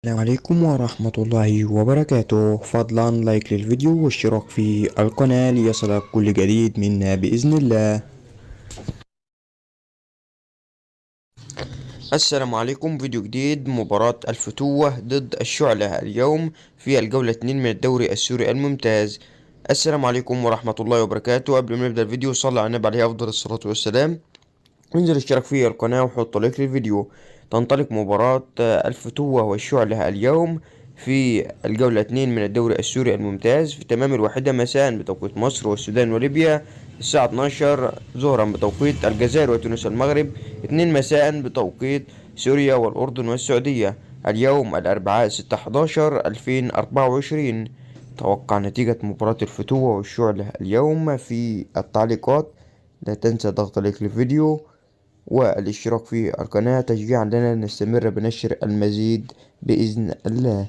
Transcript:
السلام عليكم ورحمة الله وبركاته. فضلا لايك للفيديو واشتراك في القناة ليصلك كل جديد منا بإذن الله. السلام عليكم، فيديو جديد. مباراة الفتوة ضد الشعلة اليوم في الجولة 2 من الدوري السوري الممتاز. السلام عليكم ورحمة الله وبركاته. قبل ما نبدأ الفيديو صلى على النبي عليه أفضل الصلاة والسلام. انزل اشترك في القناة وحط لايك للفيديو. تنطلق مباراة الفتوة والشعلة اليوم في الجولة 2 من الدوري السوري الممتاز في تمام 1 مساء بتوقيت مصر والسودان وليبيا، الساعة 12 ظهرا بتوقيت الجزائر وتونس والمغرب، 2 مساء بتوقيت سوريا والأردن والسعودية. اليوم الأربعاء 6/11/2024. توقع نتيجة مباراة الفتوة والشعلة اليوم في التعليقات. لا تنسى ضغط لايك للفيديو والاشتراك في القناة تشجيعا لنا نستمر بنشر المزيد بإذن الله.